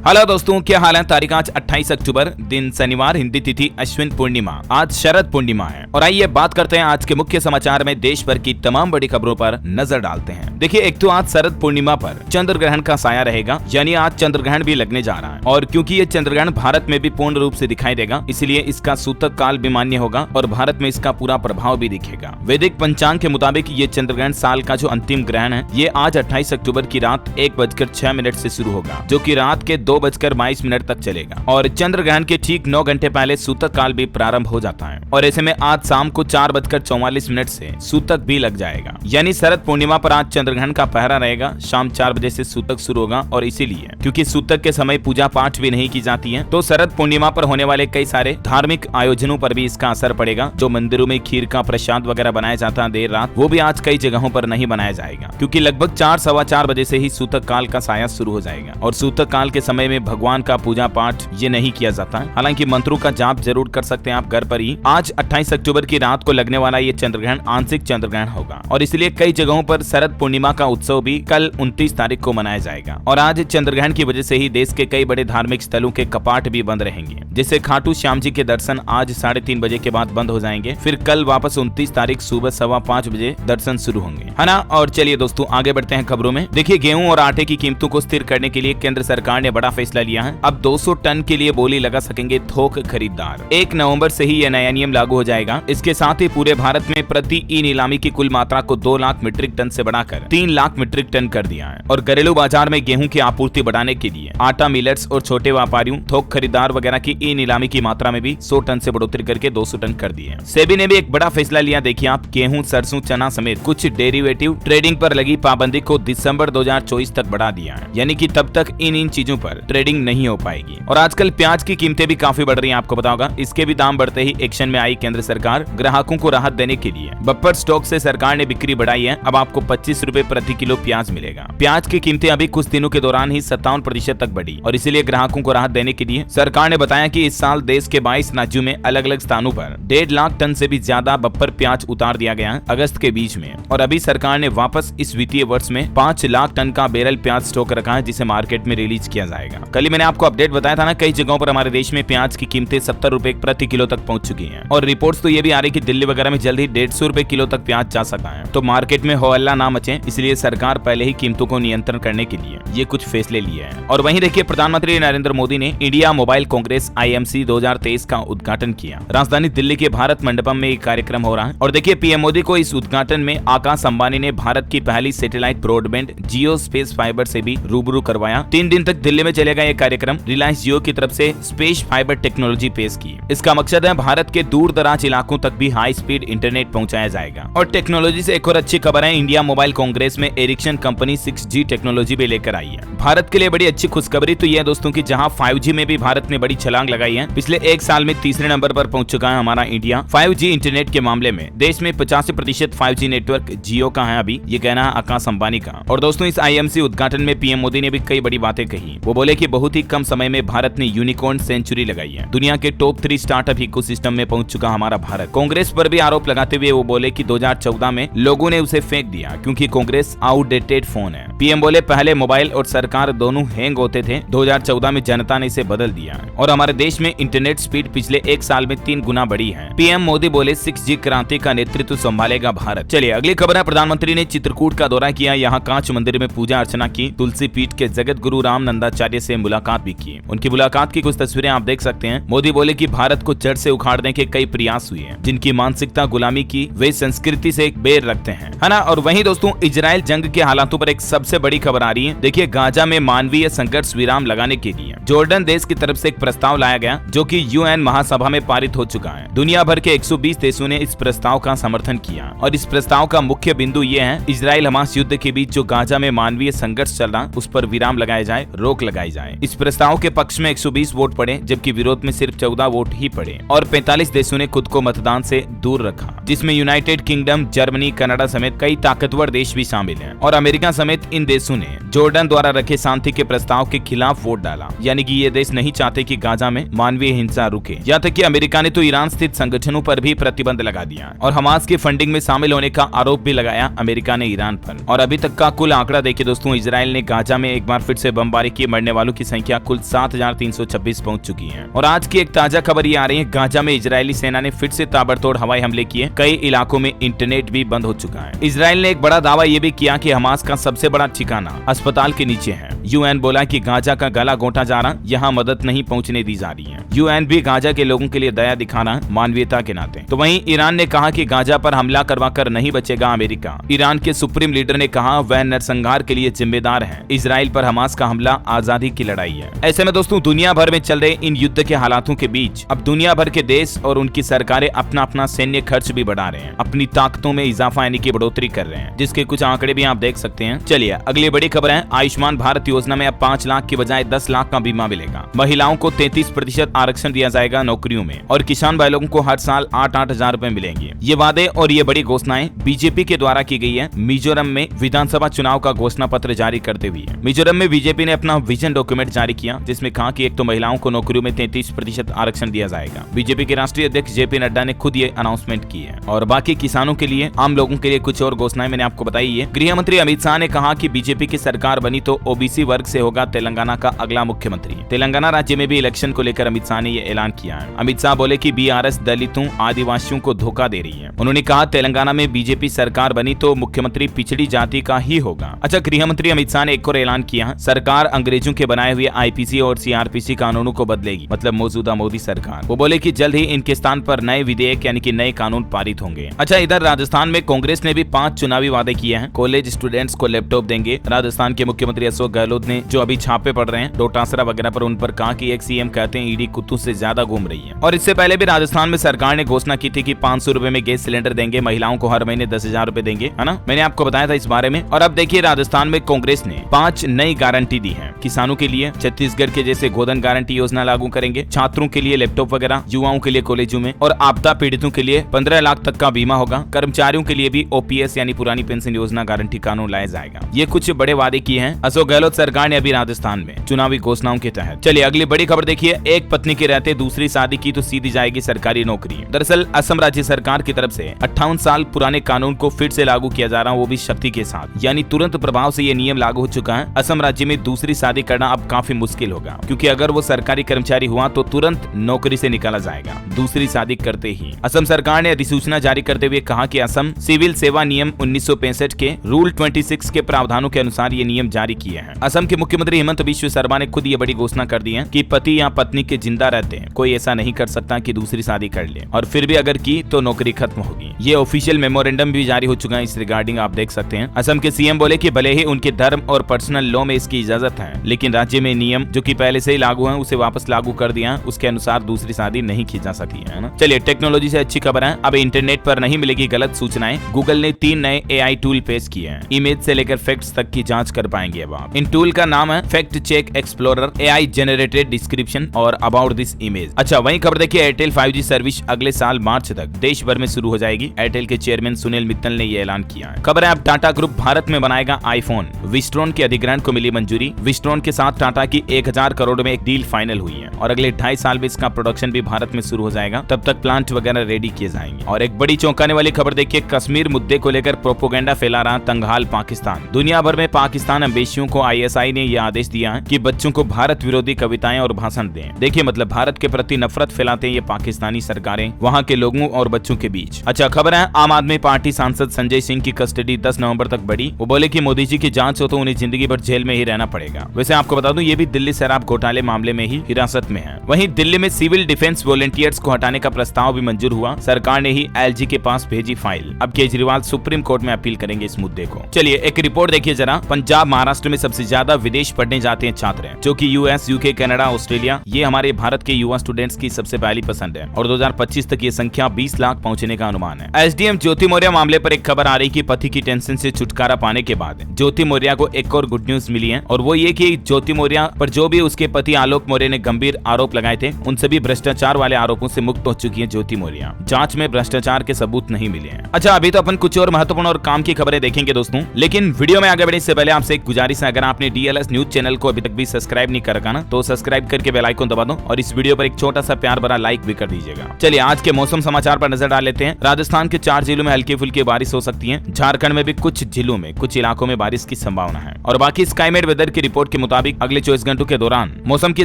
Hello दोस्तों, क्या हाल है। तारीख आज 28 अक्टूबर, दिन शनिवार, हिंदी तिथि अश्विन पूर्णिमा, आज शरद पूर्णिमा है। और आइए बात करते हैं आज के मुख्य समाचार में देश भर की तमाम बड़ी खबरों पर नजर डालते हैं। देखिए, एक तो आज शरद पूर्णिमा पर चंद्र ग्रहण का साया रहेगा, यानी आज चंद्र ग्रहण भी लगने जा रहा है। और क्योंकि ये चंद्र ग्रहण भारत में भी पूर्ण रूप से दिखाई देगा, इसलिए इसका सूतक काल भी मान्य होगा और भारत में इसका पूरा प्रभाव भी दिखेगा। वैदिक पंचांग के मुताबिक ये चंद्र ग्रहण साल का जो अंतिम ग्रहण है, ये आज 28 अक्टूबर की रात 1:06 से शुरू होगा, जो की रात के 2:22 तक चलेगा। और चंद्र ग्रहण के ठीक 9 घंटे पहले सूतक काल भी प्रारंभ हो जाता है। और ऐसे में आज शाम को 4:44 से सूतक भी लग जाएगा, यानी शरद पूर्णिमा पर आज चंद्र ग्रहण का पहरा रहेगा। शाम 4 बजे से सूतक शुरू होगा और इसीलिए क्योंकि सूतक के समय पूजा पाठ भी नहीं की जाती है, तो शरद पूर्णिमा पर होने वाले कई सारे धार्मिक आयोजनों पर भी इसका असर पड़ेगा। जो मंदिरों में खीर का प्रसाद वगैरह बनाया जाता है देर रात, वो भी आज कई जगहों पर नहीं बनाया जाएगा, क्योंकि लगभग 4-4:15 बजे से ही सूतक काल का साया शुरू हो जाएगा। और सूतक काल के समय में भगवान का पूजा पाठ ये नहीं किया जाता है। हालांकि मंत्रों का जाप जरूर कर सकते हैं आप घर पर ही। आज 28 अक्टूबर की रात को लगने वाला ये चंद्र ग्रहण आंशिक चंद्र ग्रहण होगा और इसलिए कई जगहों पर शरद पूर्णिमा का उत्सव भी कल 29 तारीख को मनाया जाएगा। और आज चंद्र ग्रहण की वजह से ही देश के कई बड़े धार्मिक स्थलों के कपाट भी बंद रहेंगे। जैसे खाटू श्याम जी के दर्शन आज 3:30 बजे के बाद बंद हो जाएंगे। फिर कल वापस 29 तारीख सुबह 5:15 बजे दर्शन शुरू होंगे, है ना। और चलिए दोस्तों, आगे बढ़ते हैं खबरों में। देखिए, गेहूं और आटे की कीमतों को स्थिर करने के लिए केंद्र सरकार ने बड़ा फैसला लिया है। अब 200 टन के लिए बोली लगा सकेंगे थोक खरीदार। 1 नवंबर से ही यह नया नियम लागू हो जाएगा। इसके साथ ही पूरे भारत में प्रति ई नीलामी की कुल मात्रा को 2 लाख मीट्रिक टन से बढ़ाकर 3 लाख मीट्रिक टन कर दिया है। और घरेलू बाजार में गेहूं की आपूर्ति बढ़ाने के लिए आटा मिलर्स और छोटे व्यापारियों, थोक खरीदार वगैरह की ई नीलामी की मात्रा में भी 100 टन से बढ़ोतरी करके 200 टन कर दी है। सेबी ने भी एक बड़ा फैसला लिया। देखिए आप, गेहूं, सरसों, चना समेत कुछ डेरिवेटिव ट्रेडिंग पर लगी पाबंदी को दिसंबर 2024 तक बढ़ा दिया है, यानी कि तब तक इन चीजों पर ट्रेडिंग नहीं हो पाएगी। और आजकल प्याज की कीमतें भी काफी बढ़ रही हैं, आपको पता होगा। इसके भी दाम बढ़ते ही एक्शन में आई केंद्र सरकार। ग्राहकों को राहत देने के लिए बफर स्टॉक से सरकार ने बिक्री बढ़ाई है। अब आपको 25 रुपए प्रति किलो प्याज मिलेगा। प्याज की कीमतें अभी कुछ दिनों के दौरान ही 57% तक बढ़ी और इसीलिए ग्राहकों को राहत देने के लिए सरकार ने बताया कि इस साल देश के 22 राज्यों में अलग अलग स्थानों पर 1.5 लाख टन से भी ज्यादा बफर प्याज उतार दिया गया है अगस्त के बीच में। और अभी सरकार ने वापस इस वित्तीय वर्ष में 5 लाख टन का बैरल प्याज स्टॉक रखा है, जिसे मार्केट में रिलीज किया जाएगा। कल ही मैंने आपको अपडेट बताया था ना, कई जगहों पर हमारे देश में प्याज की कीमतें 70 रुपए प्रति किलो तक पहुंच चुकी हैं। और रिपोर्ट्स तो ये भी आ रही कि दिल्ली वगैरह में जल्द ही 150 रुपए किलो तक प्याज जा सकता है। तो मार्केट में हो हल्ला ना मचे, इसलिए सरकार पहले ही कीमतों को नियंत्रण करने के लिए ये कुछ फैसले लिए हैं। और वहीं देखिए, प्रधानमंत्री नरेंद्र मोदी ने इंडिया मोबाइल कांग्रेस IMC 2023 का उद्घाटन किया। राजधानी दिल्ली के भारत मंडपम में एक कार्यक्रम हो रहा है। और देखिए, पीएम मोदी को इस उद्घाटन में आकाश अंबानी ने भारत की पहली सैटेलाइट ब्रॉडबैंड जियो स्पेस फाइबर से भी रूबरू करवाया। 3 दिन तक दिल्ली में चलेगा ये कार्यक्रम। रिलायंस जियो की तरफ से स्पेस फाइबर टेक्नोलॉजी पेश की। इसका मकसद है भारत के दूर दराज इलाकों तक भी हाई स्पीड इंटरनेट पहुंचाया जाएगा। और टेक्नोलॉजी से एक और अच्छी खबर है, इंडिया मोबाइल कांग्रेस में एरिक्सन कंपनी 6G टेक्नोलॉजी भी लेकर आई है। भारत के लिए बड़ी अच्छी खुशखबरी तो यह दोस्तों की जहां 5G में भी भारत ने बड़ी छलांग लगाई है। पिछले 1 साल में तीसरे नंबर पर पहुंच चुका है हमारा इंडिया 5G इंटरनेट के मामले में। देश में 85% 5G नेटवर्क जियो का है अभी, ये कहना है आकाश अंबानी का। और दोस्तों, इस IMC उद्घाटन में पीएम मोदी ने भी कई बड़ी बातें कही। वो बोले कि बहुत ही कम समय में भारत ने यूनिकॉर्न सेंचुरी लगाई है। दुनिया के टॉप 3 स्टार्टअप इकोसिस्टम में पहुंच चुका हमारा भारत। कांग्रेस पर भी आरोप लगाते हुए वो बोले कि 2014 में लोगों ने उसे फेंक दिया क्योंकि कांग्रेस आउटडेटेड फोन है। पीएम बोले, पहले मोबाइल और सरकार दोनों हैंग होते थे, 2014 में जनता ने इसे बदल दिया और हमारे देश में इंटरनेट स्पीड पिछले 1 साल में 3 गुना बढ़ी है। पीएम मोदी बोले, 6G क्रांति का नेतृत्व संभालेगा भारत। चलिए अगली खबर है, प्रधानमंत्री ने चित्रकूट का दौरा किया। यहाँ कांच मंदिर में पूजा अर्चना की। तुलसी पीठ के जगत गुरु रामनंदाचार्य से मुलाकात भी की। उनकी मुलाकात की कुछ तस्वीरें आप देख सकते हैं। मोदी बोले कि भारत को जड़ से उखाड़ने के कई प्रयास हुए हैं, जिनकी मानसिकता गुलामी की, वे संस्कृति से एक बेर रखते हैं, है ना। और वहीं दोस्तों, इजराइल जंग के हालातों पर एक सबसे बड़ी खबर आ रही है। देखिए, गाजा में मानवीय संघर्ष विराम लगाने के लिए जॉर्डन देश की तरफ से एक प्रस्ताव लाया गया, जो कि UN महासभा में पारित हो चुका है। दुनिया भर के 120 देशों ने इस प्रस्ताव का समर्थन किया और इस प्रस्ताव का मुख्य बिंदु ये है, इजराइल हमास युद्ध के बीच जो गाजा में मानवीय संघर्ष चल रहा, उस पर विराम लगाया जाए, रोक लगाई जाए। इस प्रस्ताव के पक्ष में 120 वोट पड़े, जबकि विरोध में सिर्फ 14 वोट ही पड़े। और 45 देशों ने खुद को मतदान से दूर रखा, जिसमें यूनाइटेड किंगडम, जर्मनी, कनाडा समेत कई ताकतवर देश भी शामिल हैं। और अमेरिका समेत इन देशों ने जॉर्डन द्वारा रखे शांति के प्रस्ताव के खिलाफ वोट डाला, यानी कि ये देश नहीं चाहते कि गाजा में मानवीय हिंसा रुके। यहाँ तक कि अमेरिका ने तो ईरान स्थित संगठनों पर भी प्रतिबंध लगा दिया और हमास की फंडिंग में शामिल होने का आरोप भी लगाया अमेरिका ने ईरान पर। और अभी तक का कुल आंकड़ा देखिए दोस्तों, इजराइल ने गाजा में एक बार फिर से बमबारी की, मरने मरने वालों की संख्या कुल 7,326 पहुंच चुकी है। और आज की एक ताजा खबर ये आ रही है, गाजा में इजरायली सेना ने फिर से ताबड़तोड़ हवाई हमले किए, कई इलाकों में इंटरनेट भी बंद हो चुका है। इजराइल ने एक बड़ा दावा ये भी किया कि हमास का सबसे बड़ा ठिकाना अस्पताल के नीचे है। यूएन बोला कि गाजा का गला घोंटा जा रहा, यहाँ मदद नहीं पहुँचने दी जा रही है। यूएन भी गाजा के लोगों के लिए दया दिखाना मानवीयता के नाते। तो वहीं ईरान ने कहा कि गाजा पर हमला करवाकर नहीं बचेगा अमेरिका। ईरान के सुप्रीम लीडर ने कहा वह नरसंहार के लिए जिम्मेदार है। इजराइल पर हमास का हमला आजादी की लड़ाई है। ऐसे में दोस्तों दुनिया भर में चल रहे इन युद्ध के हालातों के बीच अब दुनिया भर के देश और उनकी सरकारें अपना अपना सैन्य खर्च भी बढ़ा रहे हैं, अपनी ताकतों में इजाफा यानी कि बढ़ोतरी कर रहे हैं, जिसके कुछ आंकड़े भी आप देख सकते हैं। चलिए अगली बड़ी खबर है, आयुष्मान भारत योजना में अब 5 लाख की बजाय 10 लाख का बीमा मिलेगा। महिलाओं को 33% आरक्षण दिया जाएगा नौकरियों में और किसान भाई लोगों को हर साल 8-8 हजार रूपए मिलेंगे। ये वादे और ये बड़ी घोषणाएं बीजेपी के द्वारा की गई है। मिजोरम में विधानसभा चुनाव का घोषणा पत्र जारी करते हुए मिजोरम में बीजेपी ने अपना विजन डॉक्यूमेंट जारी किया, जिसमें कहा कि एक तो महिलाओं को नौकरियों में 33% आरक्षण दिया जाएगा। बीजेपी के राष्ट्रीय अध्यक्ष जेपी नड्डा ने खुद ये अनाउंसमेंट की है। और बाकी किसानों के लिए, आम लोगों के लिए कुछ और घोषणाएं मैंने आपको बताई है। गृह मंत्री अमित शाह ने कहा कि बीजेपी की सरकार बनी तो ओबीसी वर्ग से होगा तेलंगाना का अगला मुख्यमंत्री। तेलंगाना राज्य में भी इलेक्शन को लेकर अमित शाह ने ये ऐलान किया है। अमित शाह बोले कि बीआरएस दलितों आदिवासियों को धोखा दे रही है। उन्होंने कहा तेलंगाना में बीजेपी सरकार बनी तो मुख्यमंत्री पिछड़ी जाति का ही होगा। अच्छा, गृह मंत्री अमित शाह ने एक और ऐलान किया, सरकार अंग्रेजों के बनाए हुए आईपीसी और सीआरपीसी कानूनों को बदलेगी, मतलब मौजूदा मोदी सरकार। वो बोले कि जल्द ही इनके स्थान पर नए विधेयक यानी कि नए कानून पारित होंगे। अच्छा, इधर राजस्थान में कांग्रेस ने भी 5 चुनावी वादे किए हैं। कॉलेज स्टूडेंट्स को लैपटॉप देंगे। राजस्थान के मुख्यमंत्री अशोक गहलोत ने जो अभी छापे पड़ रहे हैं डोटासरा वगैरह पर, उन पर कहा कि एक सीएम कहते हैं ईडी कुत्तों से ज्यादा घूम रही है। और इससे पहले भी राजस्थान में सरकार ने घोषणा की थी कि 500 रुपए में गैस सिलेंडर देंगे, महिलाओं को हर महीने 10,000 रुपए देंगे, है ना। मैंने आपको बताया था इस बारे में। और अब देखिए राजस्थान में कांग्रेस ने 5 नई गारंटी दी है। किसानों के लिए छत्तीसगढ़ के जैसे गोधन गारंटी योजना लागू करेंगे, छात्रों के लिए लैपटॉप वगैरह, युवाओं के लिए कॉलेजों में, और आपदा पीड़ितों के लिए 15 लाख तक का बीमा होगा। कर्मचारियों के लिए भी ओपीएस यानी पुरानी पेंशन योजना गारंटी कानून लाया जाएगा। ये कुछ बड़े वादे किए हैं अशोक गहलोत सरकार ने अभी राजस्थान में चुनावी घोषणाओं के तहत। चलिए अगली बड़ी खबर देखिए, एक पत्नी के रहते दूसरी शादी की तो सीधी जाएगी सरकारी नौकरी। दरअसल असम राज्य सरकार की तरफ से 58 साल पुराने कानून को फिर से लागू किया जा रहा है, वो भी शक्ति के साथ, यानी तुरंत प्रभाव से ये नियम लागू हो चुका है। असम राज्य में दूसरी शादी करना अब काफी मुश्किल होगा, क्योंकि अगर वो सरकारी कर्मचारी हुआ तो तुरंत नौकरी से निकाला जाएगा दूसरी शादी करते ही। असम सरकार ने अधिसूचना जारी करते हुए कहा कि असम सिविल सेवा नियम 1965 के रूल 26 के प्रावधानों के अनुसार ये नियम जारी किए हैं। असम के मुख्यमंत्री हेमंत बिश्व शर्मा ने खुद ये बड़ी घोषणा कर दी है कि पति या पत्नी के जिंदा रहते हैं कोई ऐसा नहीं कर सकता कि दूसरी शादी कर ले, और फिर भी अगर की तो नौकरी खत्म होगी। ये ऑफिशियल मेमोरेंडम भी जारी हो चुका है इस रिगार्डिंग, आप देख सकते हैं। असम के सीएम बोले कि भले ही उनके धर्म और पर्सनल लॉ में इसकी इजाजत है, लेकिन राज्य में नियम जो कि पहले से ही लागू है उसे वापस लागू कर दिया, उसके अनुसार दूसरी शादी नहीं की जा सकती है ना। चलिए टेक्नोलॉजी से अच्छी खबर है, अब इंटरनेट पर नहीं मिलेगी गलत सूचनाएं। गूगल ने 3 नए एआई टूल पेश किए हैं, इमेज से लेकर फैक्ट्स तक की जांच कर पाएंगे अब आप। इन टूल का नाम है fact check explorer, AI generated description और अबाउट दिस इमेज। अच्छा, वहीं खबर देखिए, एयरटेल 5G सर्विस अगले साल मार्च तक देश भर में शुरू हो जाएगी। एयरटेल के चेयरमैन सुनील मित्तल ने यह ऐलान किया है। खबर है अब टाटा ग्रुप भारत में बनाएगा आईफोन। विस्ट्रॉन के अधिग्रहण को मिली मंजूरी। विस्ट्रॉन के साथ टाटा की 1000 करोड़ में एक डील फाइनल हुई है और अगले 2.5 साल में इसका प्रोडक्शन भी भारत में शुरू हो जाएगा, तब तक प्लांट वगैरह रेडी किए जाएंगे। और एक बड़ी चौंकाने वाली खबर देखिए, कश्मीर मुद्दे को लेकर प्रोपोगेंडा फैला रहा तंगहाल पाकिस्तान। दुनिया भर में पाकिस्तान एम्बेसियों को आईएसआई ने यह आदेश दिया है कि बच्चों को भारत विरोधी कविताएं और भाषण दें। देखिए मतलब भारत के प्रति नफरत फैलाते हैं ये पाकिस्तानी सरकारें वहां के लोगों और बच्चों के बीच। अच्छा, खबर है आम आदमी पार्टी सांसद संजय सिंह की कस्टडी 10 नवंबर तक बढ़ी। वो बोले कि मोदी जी की जांच हो तो उन्हें जिंदगी भर जेल में ही रहना पड़ेगा। वैसे आपको बता दूं ये भी दिल्ली शराब घोटाले मामले में ही हिरासत में है। वहीं दिल्ली में सिविल डिफेंस वॉलंटियर्स को हटाने का प्रस्ताव भी मंजूर हुआ। सरकार ने ही एलजी के पास भेजी फाइल। अब केजरीवाल सुप्रीम कोर्ट में अपील करेंगे इस मुद्दे को। चलिए एक रिपोर्ट देखिए जरा। पंजाब महाराष्ट्र में सबसे ज्यादा विदेश पढ़ने जाते हैं छात्र, जो कि यूएस, यूके, कनाडा, ऑस्ट्रेलिया, ये हमारे भारत के युवा स्टूडेंट्स की सबसे पहली पसंद है और 2025 तक ये संख्या 20 लाख पहुंचने का अनुमान है। एसडीएम ज्योति मौर्य मामले पर एक खबर आ रही कि पति की टेंशन से छुटकारा पाने के बाद ज्योति मौर्य को एक और गुड न्यूज मिली है, और वो ये कि ज्योति मौर्य पर जो भी उसके पति आलोक मौर्य ने गंभीर आरोप लगाए थे, उन सभी भ्रष्टाचार वाले आरोपों से मुक्त हो चुकी है ज्योति मौर्य। जांच में भ्रष्टाचार के सबूत नहीं मिले हैं। अच्छा, अभी तो अपन कुछ और महत्वपूर्ण और काम की खबरें देखेंगे दोस्तों, लेकिन वीडियो में आगे बढ़ने से पहले आपसे एक गुजारिश है, अगर आपने डीएलएस न्यूज चैनल को अभी तक भी सब्सक्राइब नहीं कर रखा ना, तो सब्सक्राइब करके बेल आइकन दबा दो और इस वीडियो पर एक छोटा सा प्यार भरा लाइक भी कर दीजिएगा। चलिए आज के मौसम समाचार पर नजर डाल लेते हैं। राजस्थान राजस्थान के 4 जिलों में हल्की फुल्की बारिश हो सकती है। झारखंड में भी कुछ जिलों में कुछ इलाकों में बारिश की संभावना है। और बाकी स्काईमेट वेदर की रिपोर्ट के मुताबिक अगले 24 घंटों के दौरान मौसम की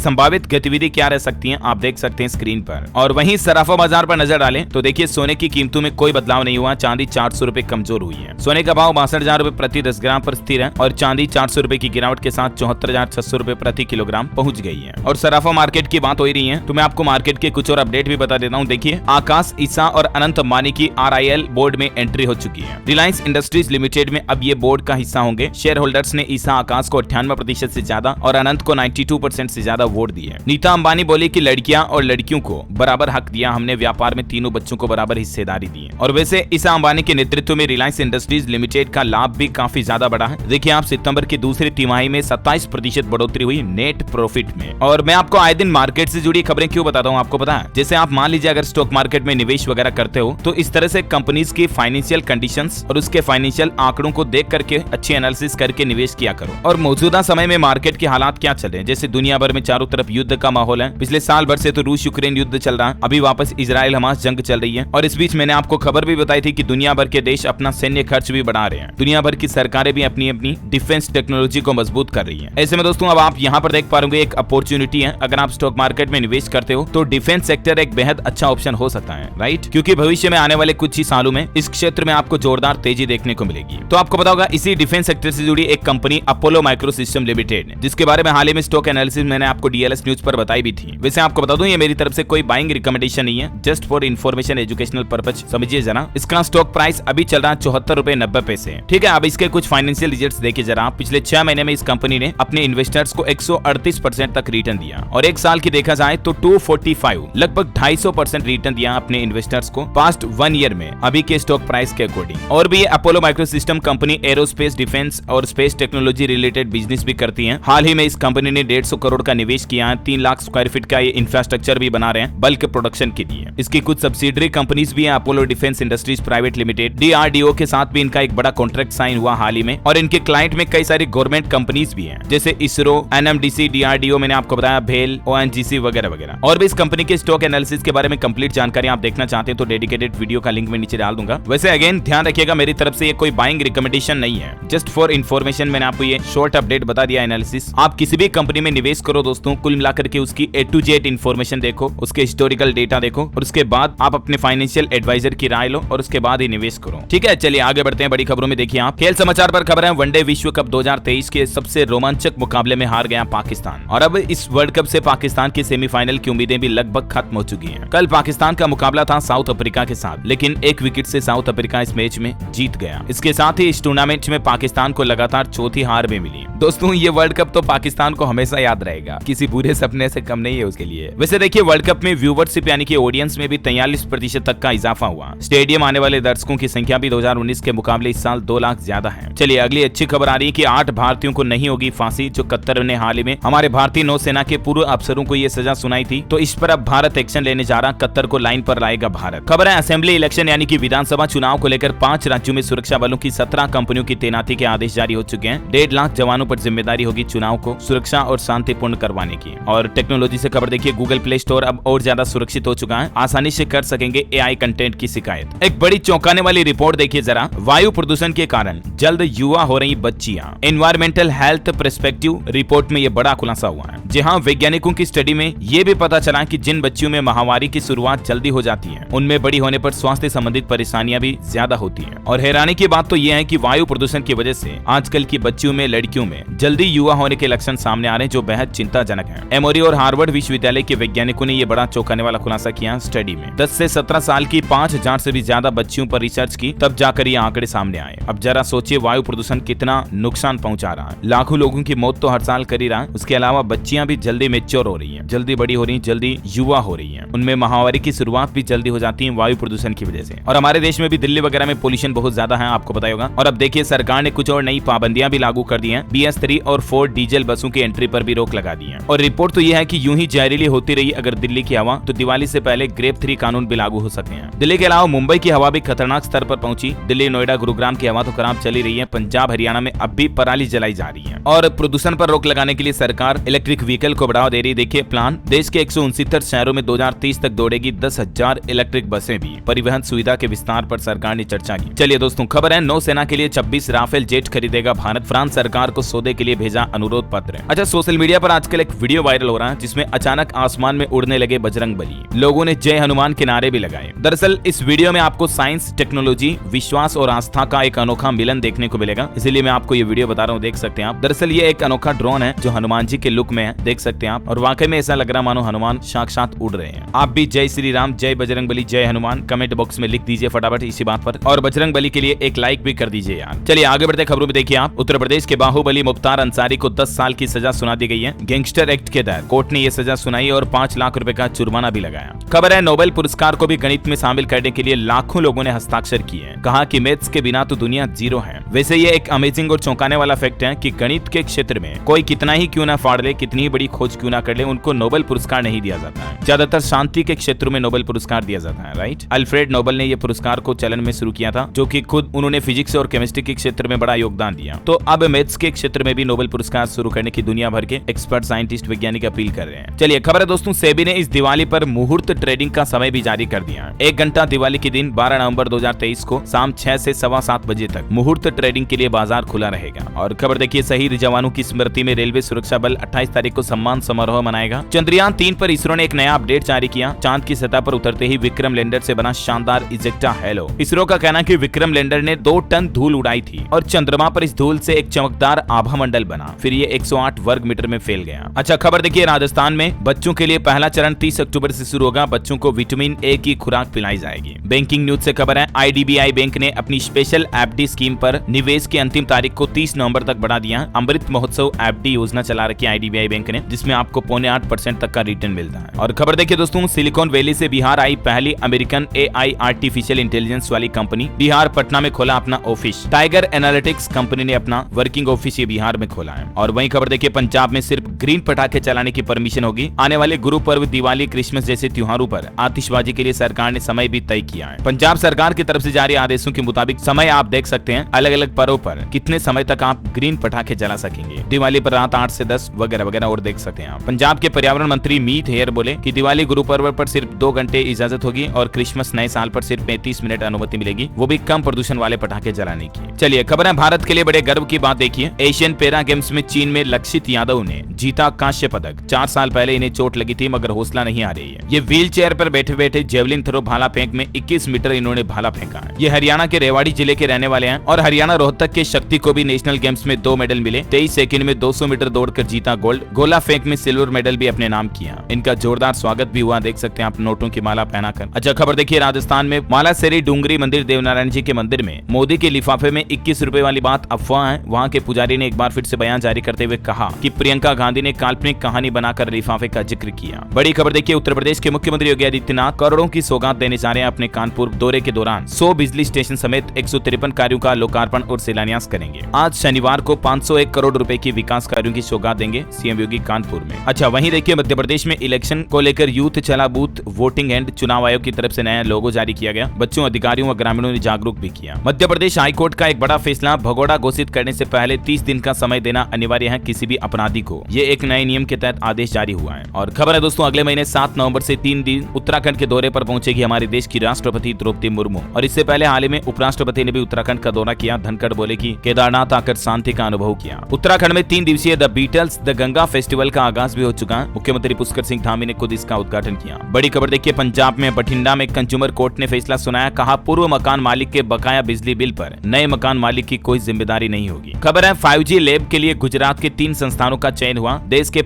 संभावित गतिविधि क्या रह सकती है, आप देख सकते हैं स्क्रीन पर। और वहीं सराफा बाजार पर नजर डालें तो देखिए सोने की कीमतों में कोई बदलाव नहीं हुआ। चांदी 400 रुपए कमजोर हुई है। सोने का भाव 62,000 रुपए प्रति 10 ग्राम पर स्थिर है और चांदी 400 रुपए की गिरावट के साथ 74,600 रुपए प्रति किलोग्राम पहुंच गई है। और सराफा मार्केट की बात हो रही है तो मैं आपको मार्केट के कुछ और अपडेट भी बता देता हूं। देखिए आकाश, ईसा और अनंत अंबानी की RIL बोर्ड में एंट्री हो चुकी है। रिलायंस इंडस्ट्रीज लिमिटेड में अब ये बोर्ड का हिस्सा होंगे। शेयर होल्डर्स ने ईसा आकाश को 98% से ज्यादा और अनंत को 92% से ज्यादा वोट दिए। नीता अंबानी बोली कि लड़कियां और लड़कियों को बराबर हक दिया, हमने व्यापार में तीनों बच्चों को बराबर हिस्सेदारी दी है। और वैसे ईसा अंबानी के नेतृत्व में रिलायंस इंडस्ट्रीज लिमिटेड का लाभ भी काफी ज्यादा बढ़ा है। देखिए आप सितंबर की दूसरी तिमाही में 27% बढ़ोतरी हुई नेट प्रॉफिट में। और मैं आपको आए दिन मार्केट से जुड़ी खबरें क्यों बताता हूँ आपको पता है? जैसे आप मान लीजिए अगर स्टॉक मार्केट में निवेश वगैरह करते हो तो इस तरह से कंपनीज की फाइनेंशियल कंडीशंस और उसके फाइनेंशियल आंकड़ों को देख करके अच्छी एनालिसिस करके निवेश किया करो। और मौजूदा समय में मार्केट के हालात क्या चल रहे हैं, जैसे दुनिया भर में चारों तरफ युद्ध का माहौल है। पिछले साल भर से तो रूस यूक्रेन युद्ध चल रहा है, अभी वापस इजराइल हमास जंग चल रही है। और इस बीच मैंने आपको खबर भी बताई थी कि दुनिया भर के देश अपना सैन्य खर्च भी बढ़ा रहे हैं। दुनिया भर की सरकारें भी अपनी अपनी डिफेंस टेक्नोलॉजी को मजबूत कर रही है। ऐसे में दोस्तों अब आप यहाँ पर देख पा रहे एक अपॉर्चुनिटी है। अगर आप स्टॉक मार्केट में निवेश करते हो तो डिफेंस सेक्टर एक बेहद अच्छा ऑप्शन हो सकता है, राइट? क्योंकि भविष्य में आने वाले कुछ ही सालों में इस क्षेत्र में आपको जोरदार तेजी देखने को मिलेगी। तो आपको पता होगा इसी डिफेंस सेक्टर से जुड़ी एक कंपनी अपोलो माइक्रोसिस्टम लिमिटेड, जिसके बारे में हाल ही में स्टॉक एनालिसिस मैंने आपको DLS न्यूज पर बताई भी थी। वैसे आपको बता दूं ये मेरी तरफ से कोई बाइंग रिकमेंडेशन नहीं है, just for information educational purpose समझिए जरा। इसका स्टॉक प्राइस अभी चल रहा है 74 रुपए 90 पैसे, ठीक है। अब इसके कुछ फाइनेंशियल रिजल्ट्स देखिए जरा। पिछले 6 महीने में इस कंपनी ने अपने इन्वेस्टर्स को 138% तक रिटर्न दिया और एक साल की देखा जाए तो 245 लगभग 250% रिटर्न दिया अपने इन्वेस्टर्स को पास्ट 1 ईयर में अभी के स्टॉक प्राइस के अकॉर्डिंग। और भी ये Apollo microsystem company aerospace, defence और स्पेस टेक्नोलॉजी रिलेटेड बिजनेस भी करती है। हाल ही में इस कंपनी ने 150 करोड़ का निवेश किया है। 3 लाख स्क्वायर फीट का ये इंफ्रास्ट्रक्चर भी बना रहे हैं बल्क प्रोडक्शन के लिए। इसकी कुछ सब्सिडरी कंपनीज भी है, Apollo defence industries private limited, DRDO के साथ भी इनका एक बड़ा कॉन्ट्रैक्ट साइन हुआ हाल ही में। और इनके क्लाइंट में कई सारी गवर्नमेंट कंपनीज भी हैं, जैसे इसरो, NMDC, DRDO मैंने आपको बताया, भेल, ONGC वगैरह वगैरह। और भी इस कंपनी के स्टॉक एनालिसिस के बारे में कंप्लीट जानकारी आप देखना चाहते हैं तो डेडिकेटेड वीडियो का लिंक मैं नीचे डाल दूंगा। वैसे अगेन ध्यान रखिएगा मेरी तरफ से ये कोई बाइंग रिकमेंडेशन नहीं है, जस्ट फॉर इन्फॉर्मेशन मैंने आपको ये शॉर्ट अपडेट बता दिया एनालिसिस। आप किसी भी कंपनी में निवेश करो दोस्तों, कुल मिलाकर के उसकी A to Z इन्फॉर्मेशन देखो, उसके हिस्टोरिकल डेटा देखो और उसके बाद आप अपने फाइनेंशियल एडवाइजर की राय लो और उसके बाद ही निवेश करो, ठीक है। चलिए आगे बढ़ते हैं बड़ी खबरों में। देखिए आप खेल समाचार पर खबर है, वनडे विश्व कप 2023 के सबसे रोमांचक मुकाबले में हार गया पाकिस्तान और अब इस वर्ल्ड कप से पाकिस्तान की सेमीफाइनल की उम्मीदें भी लगभग खत्म हो चुकी हैं। कल पाकिस्तान का मुकाबला था साउथ अफ्रीका के साथ, लेकिन एक विकेट से साउथ अफ्रीका इस मैच में जीत गया। इसके साथ ही इस टूर्नामेंट में पाकिस्तान को लगातार चौथी हार भी मिली। दोस्तों ये वर्ल्ड कप तो पाकिस्तान को हमेशा याद रहेगा, किसी बुरे सपने से कम नहीं है उसके लिए। वैसे देखिए वर्ल्ड कप में व्यूवरशिप यानी कि ऑडियंस में भी 43% तक का इजाफा हुआ। स्टेडियम आने वाले दर्शकों की संख्या भी 2019 के मुकाबले इस साल 2 लाख ज्यादा है। चलिए अगली अच्छी खबर आ रही है कि 8 भारतीयों को नहीं होगी फांसी, जो कतर ने हाल ही में हमारे भारतीय नौसेना के पूर्व अफसरों को ये सजा सुनाई थी। तो इस पर अब भारत एक्शन लेने जा रहा, कतर को लाइन पर लाएगा भारत। खबर है असेंबली इलेक्शन यानी कि विधानसभा चुनाव को लेकर 5 राज्यों में सुरक्षा बलों की 17 कंपनियों की तैनाती के आदेश जारी हो चुके हैं। 1.5 लाख जवानों पर जिम्मेदारी होगी चुनाव को सुरक्षा और शांतिपूर्ण करवाने की। और टेक्नोलॉजी से खबर देखिए, गूगल प्ले स्टोर अब और ज्यादा सुरक्षित हो चुका है, आसानी से कर सकेंगे AI कंटेंट की शिकायत। एक बड़ी चौंकाने वाली रिपोर्ट देखिए जरा, वायु प्रदूषण के कारण जल्द युवा हो रही बच्चियां। एनवायरमेंटल हेल्थ पर्सपेक्टिव रिपोर्ट में ये बड़ा खुलासा हुआ है। जी हाँ, वैज्ञानिकों की स्टडी में ये भी पता चला कि जिन बच्चियों में माहवारी की शुरुआत जल्दी हो जाती है उनमें बड़ी होने पर स्वास्थ्य संबंधित परेशानियां भी ज्यादा होती हैं। और हैरानी की बात तो यह है कि वायु प्रदूषण की वजह से आजकल की बच्चियों में, लड़कियों में जल्दी युवा होने के लक्षण सामने आ रहे हैं, जो बेहद चिंताजनक है। एमोरी और हार्वर्ड विश्वविद्यालय के वैज्ञानिकों ने यह बड़ा चौंकाने वाला खुलासा किया स्टडी में। 10 से 17 साल की 5000 से भी ज्यादा बच्चियों पर रिसर्च की, तब जाकर ये आंकड़े सामने आए। अब जरा सोचिए वायु प्रदूषण कितना नुकसान पहुंचा रहा है। लाखों लोगों की मौत तो हर साल कर ही रहा है, उसके अलावा बच्चियां भी जल्दी मैच्योर हो रही हैं, जल्दी बड़ी हो रही हैं, जल्दी युवा हो रही हैं। उनमें माहवारी की शुरुआत भी जल्दी हो जाती है वायु प्रदूषण की वजह से। और हमारे देश में भी दिल्ली वगैरह में पोल्यूशन बहुत ज्यादा है, आपको पता होगा। और अब देखिए सरकार ने कुछ और नई पाबंदियां भी लागू कर दी हैं। BS3 और 4 डीजल बसों की एंट्री पर भी रोक लगा दी है। और रिपोर्ट तो यह है कि यूं ही जहरीली होती रही अगर दिल्ली की हवा, तो दिवाली से पहले ग्रेप 3 कानून भी लागू हो सकते हैं। दिल्ली के अलावा मुंबई की हवा भी खतरनाक स्तर पर पहुंची। दिल्ली, नोएडा, गुरुग्राम की हवा तो खराब चली रही है। पंजाब, हरियाणा में अब भी पराली जलाई जा रही है। और प्रदूषण पर रोक लगाने के लिए सरकार इलेक्ट्रिक व्हीकल को बढ़ावा दे रही है। देखिए प्लान, देश के 169 शहरों में 2030 तक दौड़ेगी 10,000 इलेक्ट्रिक बसें भी। परिवहन परिवहन सुविधा के विस्तार पर सरकार ने चर्चा की। चलिए दोस्तों, खबर है नौसेना के लिए 26 राफेल जेट खरीदेगा भारत, फ्रांस सरकार को सौदे के लिए भेजा अनुरोध पत्र। अच्छा, सोशल मीडिया पर आजकल एक वीडियो वायरल हो रहा है जिसमें अचानक आसमान में उड़ने लगे बजरंग बली। लोगों ने जय हनुमान के नारे भी लगाए। दरअसल इस वीडियो में आपको साइंस, टेक्नोलॉजी, विश्वास और आस्था का एक अनोखा मिलन देखने को मिलेगा, इसीलिए मैं आपको ये वीडियो बता रहा हूँ, देख सकते हैं आप। दरअसल ये एक अनोखा ड्रोन है जो हनुमान जी के लुक में है, देख सकते हैं आप, और वाकई में ऐसा लग रहा मानो हनुमान साक्षात उड़ रहे हैं। आप भी जय श्री राम, जय बजरंग बली, जय हनुमान कमेंट बॉक्स में लिख दीजिए फटाफट इसी बात पर, और बजरंग बली के लिए एक लाइक भी कर दीजिए यार। चलिए आगे बढ़ते खबरों में देखिए आप। उत्तर प्रदेश के बाहुबली मुख्तार अंसारी को 10 साल की सजा सुना दी गई है। गैंगस्टर एक्ट के तहत कोर्ट ने यह सजा सुनाई और 5 लाख रुपए का जुर्माना भी लगाया। खबर है नोबेल पुरस्कार को भी गणित में शामिल करने के लिए लाखों लोगों ने हस्ताक्षर किए। कहा कि मैथ्स के बिना तो दुनिया जीरो है। वैसे ये एक अमेजिंग और चौंकाने वाला फैक्ट है कि गणित के क्षेत्र में कोई कितना ही क्यों ना फाड़ ले, कितनी ही बड़ी खोज क्यों ना कर ले, उनको नोबेल पुरस्कार नहीं दिया जाता है। ज्यादातर शांति के क्षेत्रों में नोबेल पुरस्कार दिया जाता है, राइट। अल्फ्रेड नोबेल ने यह पुरस्कार को चलन में शुरू किया था, जो कि खुद उन्होंने फिजिक्स और केमिस्ट्री के क्षेत्र में बड़ा योगदान दिया। तो अब मैथ्स के क्षेत्र में भी नोबेल पुरस्कार शुरू करने की दुनिया भर के एक्सपर्ट, साइंटिस्ट, वैज्ञानिक अपील कर रहे हैं। चलिए खबर है दोस्तों, सेबी ने इस दिवाली पर मुहूर्त ट्रेडिंग का समय भी जारी कर दिया। 1 घंटा दिवाली के दिन 12 नवंबर 2023 को शाम 6 से 7:15 बजे तक मुहूर्त ट्रेडिंग के लिए बाजार खुला रहेगा। और खबर देखिए, शहीद जवानों की स्मृति में रेलवे सुरक्षा बल 28 तारीख को सम्मान समारोह मनाएगा। चंद्रयान 3 पर इसरो ने एक नया अपडेट जारी किया। चांद की सतह पर उतरते ही विक्रम लैंडर से बना शानदार इजेक्टा हेलो। इसरो का कहना है कि विक्रम लैंडर ने 2 टन धूल उड़ाई थी और चंद्रमा पर इस धूल से एक चमकदार आभा मंडल बना, फिर ये 108 वर्ग मीटर में फैल गया। अच्छा, खबर देखिए, राजस्थान में बच्चों के लिए पहला चरण 30 अक्टूबर से शुरू होगा। बच्चों को विटामिन ए की खुराक पिलाई जाएगी। बैंकिंग न्यूज से खबर है, IDBI बैंक ने अपनी स्पेशल FD स्कीम पर निवेश की अंतिम तारीख को 30 नवंबर तक बढ़ा दिया। अमृत महोत्सव FD योजना चला रखी है IDBI बैंक ने, जिसमें आपको 0.8% तक का रिटर्न मिलता है। और खबर देखिए दोस्तों, सिलिकॉन वैली से बिहार आई पहली अमेरिकन AI आर्टिफिशियल इंटेलिजेंस वाली कंपनी। बिहार पटना में खोला अपना ऑफिस। टाइगर एनालिटिक्स कंपनी ने अपना वर्किंग ऑफिस ये बिहार में खोला है। और वहीं खबर देखिए, पंजाब में सिर्फ ग्रीन पटाखे चलाने की परमिशन होगी। आने वाले गुरु पर्व, दिवाली, क्रिसमस जैसे त्योहारों पर आतिशबाजी के लिए सरकार ने समय भी तय किया है। पंजाब सरकार की तरफ से जारी आदेशों के मुताबिक समय आप देख सकते हैं, अलग अलग पर्वों पर कितने समय तक आप ग्रीन पटाखे जला सकेंगे। दिवाली पर रात 8 से 10 वगैरह वगैरह और देख सकते हैं आप। पंजाब के पर्यावरण मंत्री मीत हेयर बोले कि दिवाली गुरु पर्व पर सिर्फ 2 घंटे इजाजत होगी और क्रिसमस नए साल पर सिर्फ 35 मिनट अनुमति मिलेगी, वो भी कम प्रदूषण वाले पटाखे जलाने की। चलिए खबर है भारत के लिए बड़े गर्व की बात देखिए, एशियन पैरा गेम्स में चीन में लक्षित यादव ने जीता कांस्य पदक। 4 साल पहले इन्हें चोट लगी थी मगर हौसला नहीं आ रही है। ये व्हील चेयर पर बैठे बैठे जेवलिन थ्रो भाला फेंक में 21 मीटर इन्होंने भाला फेंका है। ये हरियाणा के रेवाड़ी जिले के रहने वाले हैं और हरियाणा रोहतक के शक्ति को भी नेशनल गेम्स में 2 मेडल मिले। 23 सेकंड में 200 मीटर दौड़कर जीता गोल्ड। गोला फेंक में सिल्वर मेडल भी अपने नाम किया। इनका जोरदार स्वागत भी हुआ, देख सकते हैं आप, नोटों की माला पहनाकर। अच्छा, खबर देखिए, राजस्थान में मालासेरी डूंगरी मंदिर देवनारायण जी के मंदिर में मोदी के लिफाफे में 21 रुपए वाली बात अफवाह है। वहाँ के पुजारी ने एक बार फिर से बयान जारी करते हुए कहा कि प्रियंका गांधी ने काल्पनिक कहानी बनाकर लिफाफे का जिक्र किया। बड़ी खबर देखिए, उत्तर प्रदेश के मुख्यमंत्री योगी आदित्यनाथ करोड़ों की सौगात देने जा रहे हैं। अपने कानपुर दौरे के दौरान 100 बिजली स्टेशन समेत 153 कार्यों का लोकार्पण और शिलान्यास करेंगे। आज शनिवार को 501 करोड़ रुपए की विकास कार्यों की सौगात देंगे सीएम योगी कानपुर में। अच्छा, वहीं देखिए, मध्य प्रदेश में इलेक्शन को लेकर यूथ चला बूथ वोटिंग एंड चुनाव आयोग की तरफ से नया लोगो जारी किया गया। बच्चों, अधिकारियों व ग्रामीणों ने जागरूक भी किया। मध्य प्रदेश हाईकोर्ट का एक बड़ा फैसला, भगोड़ा घोषित करने से पहले 30 दिन का समय देना अनिवार्य है किसी भी अपराधी को। ये एक नए नियम के तहत आदेश जारी हुआ है। और खबर है दोस्तों, अगले महीने 7 नवंबर से 3 दिन उत्तराखंड के दौरे पर पहुंचेगी हमारे देश की राष्ट्रपति द्रौपदी मुर्मू। और इससे पहले हाल ही में उपराष्ट्रपति ने भी उत्तराखंड का दौरा किया। धनखड़ बोले कि केदारनाथ आकर शांति का अनुभव किया। उत्तराखंड में 3 दिवसीय the Beatles the Ganga festival का आगाज भी हो चुका है। मुख्यमंत्री पुष्कर सिंह धामी ने खुद इसका उद्घाटन किया। बड़ी खबर देखिए, पंजाब में बठिंडा में कंज्यूमर कोर्ट ने फैसला सुनाया। कहा, पूर्व मकान मालिक के बकाया बिजली बिल पर नए मकान मालिक की कोई जिम्मेदारी नहीं होगी। खबर है, 5G लैब के लिए गुजरात के 3 संस्थानों का चयन हुआ। देश के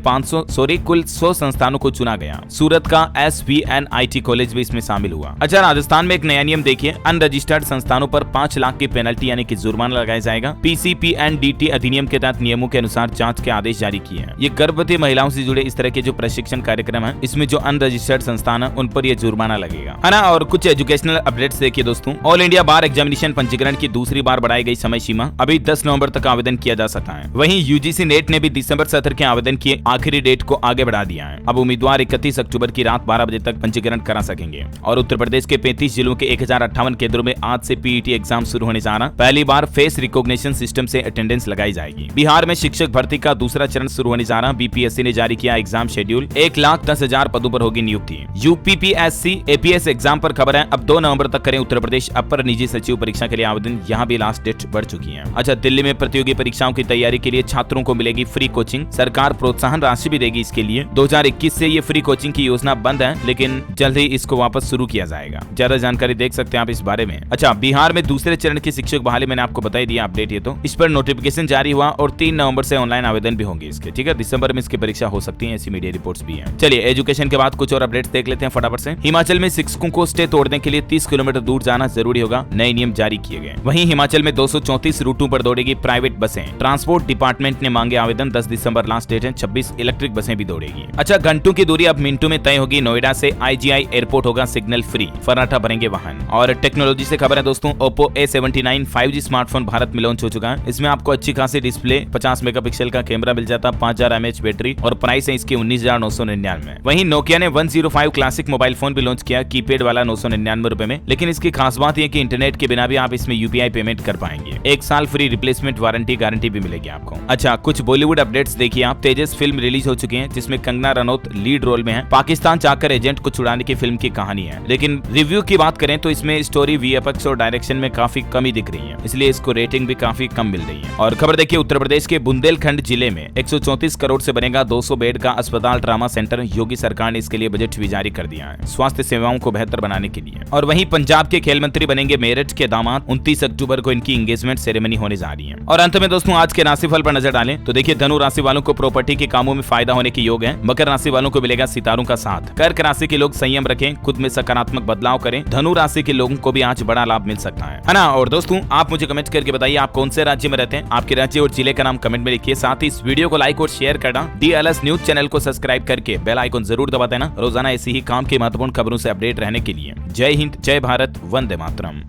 कुल 100 संस्थानों को चुना गया। सूरत का SVNIT कॉलेज भी इसमें शामिल हुआ। अच्छा, राजस्थान में एक नया नियम देखिए, अनरजिस्टर्ड संस्थानों पर 5 लाख की पेनल्टी यानी कि जुर्माना लगाया जाएगा। PCPNDT अधिनियम के तहत नियमों के अनुसार जांच के आदेश जारी किए हैं। ये गर्भवती महिलाओं से जुड़े इस तरह के जो प्रशिक्षण कार्यक्रम है, इसमें जो अनरजिस्टर्ड संस्थान है उन पर यह जुर्माना लगेगा, है ना। और कुछ एजुकेशनल अपडेट्स देखिए दोस्तों, ऑल इंडिया बार एग्जामिनेशन पंजीकरण की दूसरी बार बढ़ाई गई समय सीमा। अभी 10 नवंबर तक आवेदन किया जा सकता है। वहीं UGC नेट ने भी दिसंबर सत्र के आवेदन की आखिरी डेट को आगे बढ़ा दिया है। अब उम्मीदवार 31 अक्टूबर की रात 12 बजे तक पंजीकरण करा सकेंगे। और उत्तर प्रदेश के 35 जिलों के 1058 केंद्रों में आज से PET एग्जाम शुरू होने जा रहा। पहली बार फेस रिकॉग्निशन सिस्टम से अटेंडेंस लगाई जाएगी। बिहार में शिक्षक भर्ती का दूसरा चरण शुरू होने जा रहा। BPSC ने जारी किया एग्जाम शेड्यूल। 1,10,000 पदों पर होगी नियुक्ति। UPPSC APS एग्जाम पर खबर है, है, अब 2 नवंबर तक करें उत्तर प्रदेश अपर निजी सचिव परीक्षा के लिए आवेदन। यहाँ भी लास्ट डेट बढ़ चुकी है। अच्छा, दिल्ली में प्रतियोगी परीक्षाओं की तैयारी के लिए छात्रों को मिलेगी फ्री कोचिंग, सरकार प्रोत्साहन राशि भी देगी इसके लिए। 2021 से ये फ्री कोचिंग की योजना बंद है, लेकिन जल्द ही इसको वापस शुरू किया जाएगा। ज्यादा जानकारी देख सकते हैं आप इस बारे में। अच्छा, बिहार में दूसरे चरण की शिक्षक बहाली मैंने आपको बता दिया अपडेट, ये तो इस पर नोटिफिकेशन जारी हुआ और 3 नवंबर से ऑनलाइन आवेदन भी होंगे इसके। ठीक है, दिसंबर में इसकी परीक्षा हो सकती है, ऐसी मीडिया रिपोर्ट्स भी हैं। चलिए एजुकेशन के बाद कुछ और अपडेट्स देख लेते हैं फटाफट से। हिमाचल में शिक्षकों को स्टे तोड़ने के लिए 30 किलोमीटर दूर जाना जरूरी होगा, नए नियम जारी किए गए। वहीं हिमाचल में 234 रूटों पर दौड़ेगी प्राइवेट बसें। ट्रांसपोर्ट डिपार्टमेंट ने मांगे आवेदन, 10 दिसंबर लास्ट डेट है। 26 इलेक्ट्रिक बसें भी दौड़ेगी। अच्छा, घंटों की दूरी अब मिनटों में तय होगी। नोएडा से IGI एयरपोर्ट होगा सिग्नल फ्री, फर्राटा भरेंगे वाहन। और टेक्नोलॉजी से खबर है दोस्तों, Oppo A79 5G smartphone Bharat में लॉन्च हो चुका है। इसमें आपको अच्छी खासी डिस्प्ले, 50 मेगापिक्सल का कैमरा मिल जाता, 5000 mAh बैटरी और प्राइस है इसकी 19,999। वहीं नोकिया ने 105 क्लासिक मोबाइल फोन भी लॉन्च किया, कीपैड वाला 999 रुपए में। लेकिन इसकी खास बात यह कि इंटरनेट के बिना भी आप इसमें UPI पेमेंट कर पाएंगे। 1 साल फ्री रिप्लेसमेंट वारंटी गारंटी भी मिलेगी आपको। अच्छा, कुछ बॉलीवुड अपडेट्स देखिए आप। तेजस फिल्म रिलीज हो चुकी है, जिसमें कंगना रनौत लीड रोल में है। पाकिस्तान जाकर एजेंट को छुड़ाने की फिल्म की कहानी है। लेकिन रिव्यू की बात करें तो इसमें स्टोरी, VFX और डायरेक्शन में काफी कमी दिख रही है, इसलिए इसको रेटिंग भी काफी कम मिल रही है। और खबर देखिए, उत्तर प्रदेश के बुंदेलखंड जिले में 134 करोड़ से बनेगा 200 बेड का अस्पताल ट्रामा सेंटर। योगी सरकार ने इसके लिए बजट भी जारी कर दिया है, स्वास्थ्य सेवाओं को बेहतर बनाने के लिए। और वहीं पंजाब के खेल मंत्री बनेंगे मेरठ के दामाद। 29 अक्टूबर को इनकी एंगेजमेंट सेरेमनी होने जा रही है। और अंत में दोस्तों आज के राशिफल पर नजर डालें तो देखिए, धनु राशि वालों को प्रॉपर्टी के कामों में फायदा होने के योग है। मकर राशि वालों को मिलेगा सितारों का साथ। कर्क राशि के लोग संयम रखें, खुद में सकारात्मक बदलाव करें। धनु राशि के लोगों को भी आज बड़ा लाभ मिल सकता है ना। और दोस्तों आप मुझे कमेंट करके बताइए आप कौन से राज्य में रहते हैं, आपके राज्य और जिले का नाम कमेंट में लिखिए। साथ ही इस वीडियो को लाइक और शेयर करना, DLS न्यूज चैनल को सब्सक्राइब करके बेल आइकन जरूर दबा देना, रोजाना ऐसी ही काम की महत्वपूर्ण खबरों से अपडेट रहने के लिए। जय हिंद, जय भारत, वंदे मातरम।